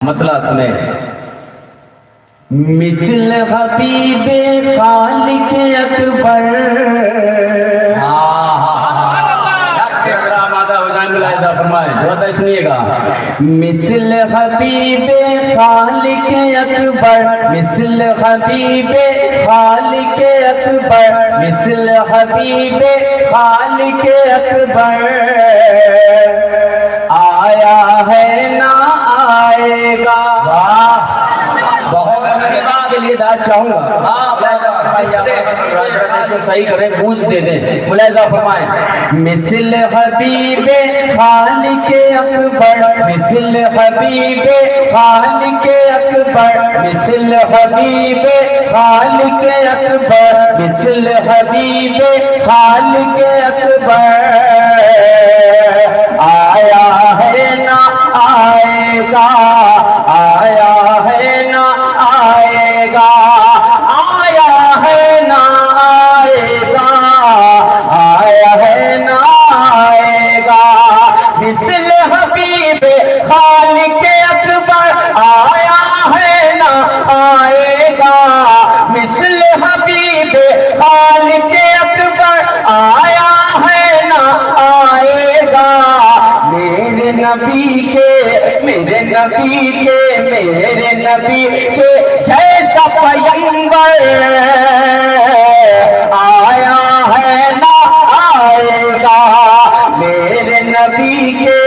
مطلع سنے مثل حبیب خالق اکبر سنیے گا مثل حبیب خالق اکبر مثل حبیب خالق اکبر مثل حبیب خالق اکبر آیا ہے نہ آئے گا بہت اچھی بات کے لیے دعا چاہوں گا صحیح کریں پوچھ دے دیں ملاحظہ فرمائیں مثل حبیب خالق اکبر مثل حبیب خالق اکبر مثل حبیب خالق اکبر مثل حبیب خالق اکبر آیا ہے نہ آئے گا آیا ہے نہ آئے گا آیا ہے نہ آئے گا آیا ہے نہ آئے گا مثل حبیب خالق اکبر آیا ہے نہ آئے گا مثل حبیب خالق اکبر آیا ہے نہ آئے گا میرے نبی کے میرے نبی کے میرے نبی کے جیسا پیغمبر آیا ہے نہ آئے گا میرے نبی کے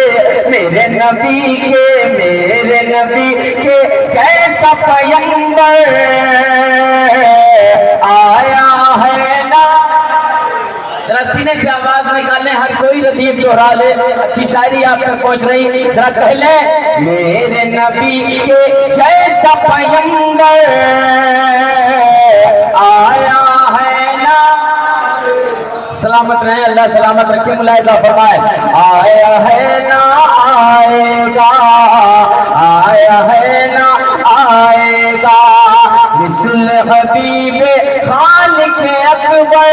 میرے نبی کے میرے نبی کے جیسا پیغمبر آیا ہے نہ ذرا سینے سے آواز نکالیں ہر کوئی ردیف دہرا لے اچھی شاعری آپ تک پہنچ رہی ذرا کہہ لیں میرے نبی کے جیسا پیغمبر آیا ہے نا سلامت رہیں اللہ سلامت رکھے ملاحظہ فرمائے آیا ہے نا آئے گا آیا ہے نا آئے گا مثل حبیب خالق اکبر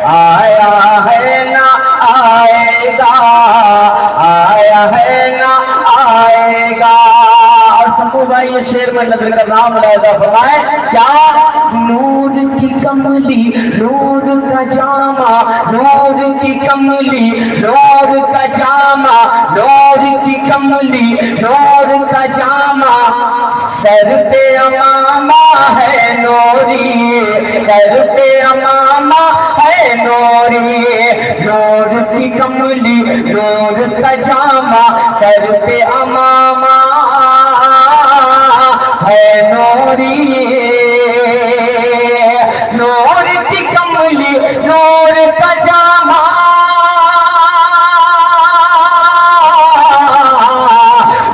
آیا ہے نہ آئے گا آیا ہے نہ آئے گا اور سبو بھائی یہ شعر میں نظر کر رہا ہوں ملاحظہ فرمائے کیا نور کی کملی نور کا جامع نور کی کملی نور کا جامع نور کی کملی نور کا جامع سر پہ امامہ ہے نوری سر پہ امامہ ہے نوری نور کی کملی نور کا جامع سر پہ امامہ ہے نوری نور کی کملی نور کا جامع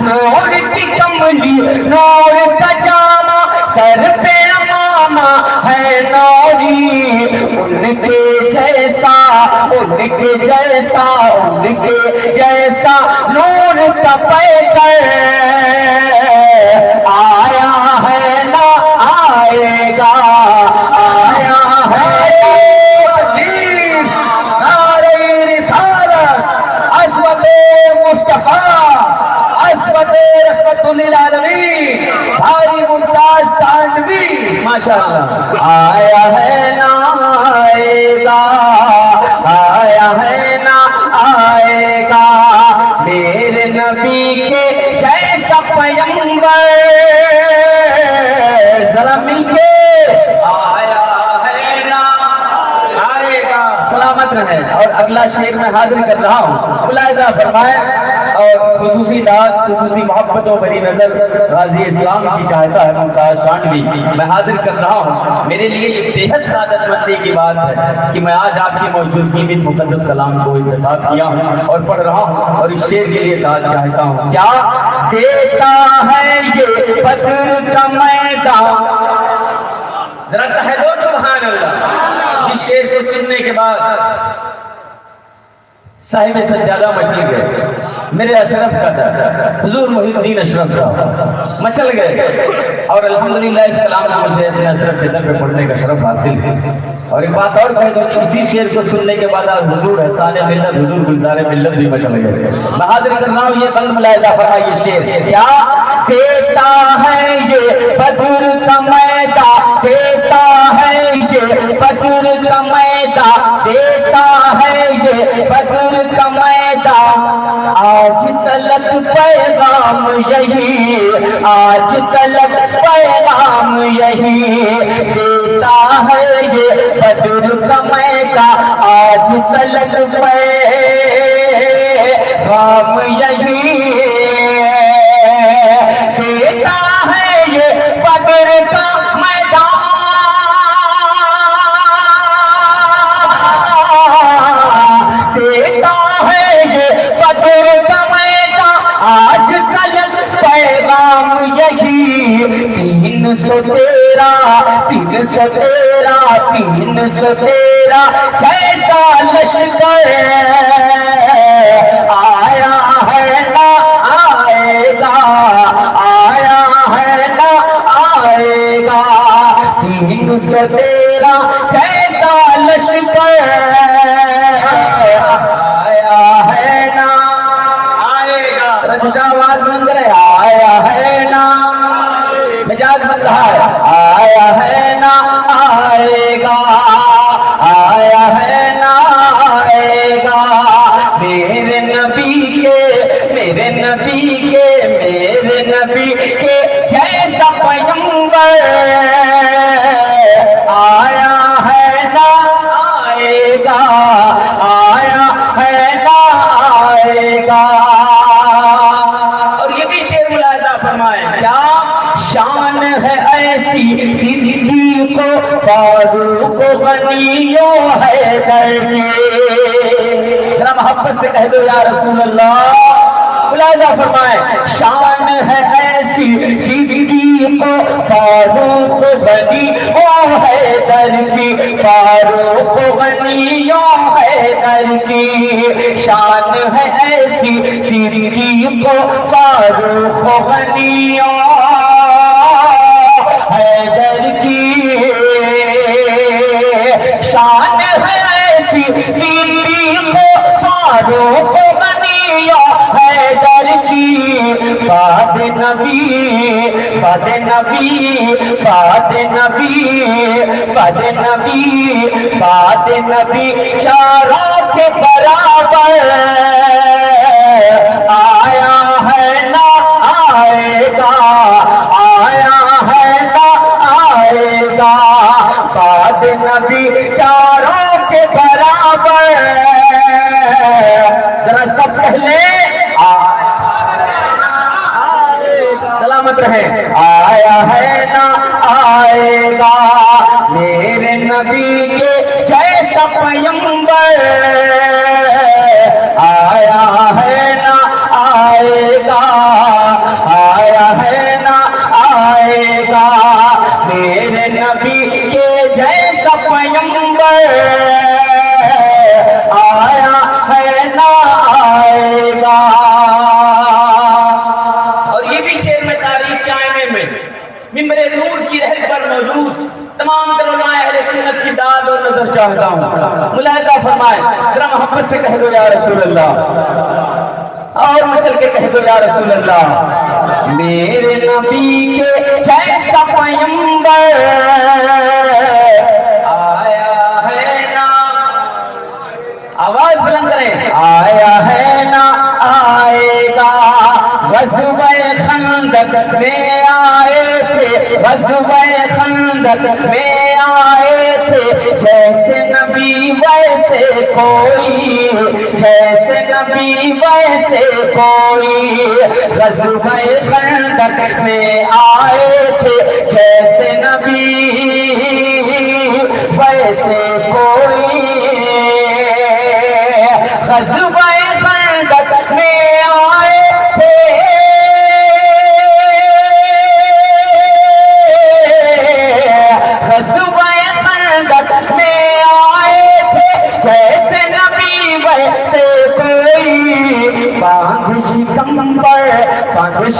نور کی کملی نور کا جامع سر پہ امامہ ہے نوری ان کے جیسا ان کے جیسا ان کے جیسا نور کا پیکر آیا ہے نہ آئے گا آیا ہے نعرہ رسالت عظمت مصطفیٰ عظمت رحمت للعالمین بھاری ممتاز تانوی ماشاءاللہ آیا ہے نہ آئے گا آیا ہے نہ آئے گا میرے نبی کے جیسا پیغمبر ذرا مل کے آیا ہے نہ آئے گا سلامت رہے اور اگلا شعر میں حاضر کر رہا ہوں ملاحظہ فرمائے اور خصوصی داد خصوصی محبت و بری نظر غازی اسلام کی چاہتا ہے ممتاز تانوی میں حاضر کر رہا ہوں میرے لیے یہ بےحد سعادت مندی کی بات ہے کہ میں آج آپ کی موجودگی میں اس مقدس کلام کو انتخاب کیا ہوں اور پڑھ رہا ہوں اور اس شعر کے لیے داد چاہتا ہوں کیا دیتا ہے یہ بدر کا میدان ذرا کہہ دو سبحان اللہ جس شعر کو سننے کے بعد صاحب سجادہ مشرق ہے میرے اشرف کا تھا، حضور محی الدین اشرف صاحب مچل گئے، اور الحمدللہ اس کلام میں مجھے اپنے اشرف کے در پہ پڑھنے کا شرف حاصل ہے۔ اور ایک بات اور کہہ دوں کہ اسی شعر کو سننے کے بعد حضور احسان ملت، حضور گلزار ملت بھی مچل گئے۔ میں حاضر کرنا ہوں یہ بند ملاحظہ فرمائے یہ شعر، کیا دیتا ہے یہ بدر کا میدان، دیتا ہے یہ بدر کا میدان، دیتا ہے یہ بدر کا میدان، آج تلک پیغام یہی، آج تلک پیغام یہی، دیتا ہے یہ بدر کا میدان، آج تلک پیغام یہی، دیتا ہے یہ بدر کا میدان، دیتا ہے یہ بدر کا میدان، آج تلک پیغام یہی، 313 جیسا لشکر آیا ہے نہ آئے گا، آیا ہے نہ آئے گا، 313 جیسا لشکر آیا ہے نہ آئے گا، رجا آواز بند کرے، آیا ہے نہ مجاز بن رہا ہے، آیا ہے نہ آئے گا، آیا ہے نہ آئے گا، میرے نبی کے، میرے نبی کے، میرے نبی کے جیسا پیغمبر آیا ہے نہ آئے گا، آیا ہے نہ آئے گا۔ اور یہ بھی شعر ملاحظہ فرمائیں، کیا شان ہے ایسی صدیق و فاروق و غنی و حیدر کی، ذرا محبت سے کہہ دو یا رسول اللہ، ملاحظہ فرمائیں، شان ہے ایسی صدیق و فاروق و غنی و حیدر کی، فاروق و غنی و حیدر کی، شان ہے ایسی صدیق و فاروق و غنی و حیدر کی، شان ہے ایسی صدیق و فاروق و غنی و حیدر کی، بعد نبی، بعد نبی، بعد نبی، بعد نبی، بعد نبی چاروں کے برابر آیا ہے نہ آئے گا، آیا ہے نہ آئے گا، بعد نبی چاروں کے برابر، ذرا سب پہلے سلامت رہے، آیا ہے نہ آئے گا، میرے نبی کے جیسا پیغمبر آیا ہے نہ آئے گا، آیا ہے نہ آئے گا، میرے نبی کے جیسا پیغمبر آیا ہے نہ آئے گا۔ اور یہ بھی شعر میں تاریخ کے آئینے میں منبر نور کی رہل پر موجود تمام علماء اہل سنت کی داد اور نظر چاہتا ہوں، ملاحظہ فرمائیں، ذرا محبت سے کہہ دو یا رسول اللہ، اور مچل کے کہہ دو یا رسول اللہ، میرے نبی کے جیسا پیغمبر آیا ہے نہ، آواز بلند کریں، آیا ہے نہ آئے گا، غزوہ خندق میں آئے تھے، غزوہ خندق میں آئے تھے، جیسے نبی ویسے کوئی، جیسے نبی ویسے کوئی، غزوہ خندق میں آئے تھے، جیسے نبی ویسے کوئی، غزوہ خندق میں آئے تھے، غزوہ خندق میں آئے تھے، جیسے نبی ویسے کوئی، باندھ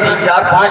3 4 5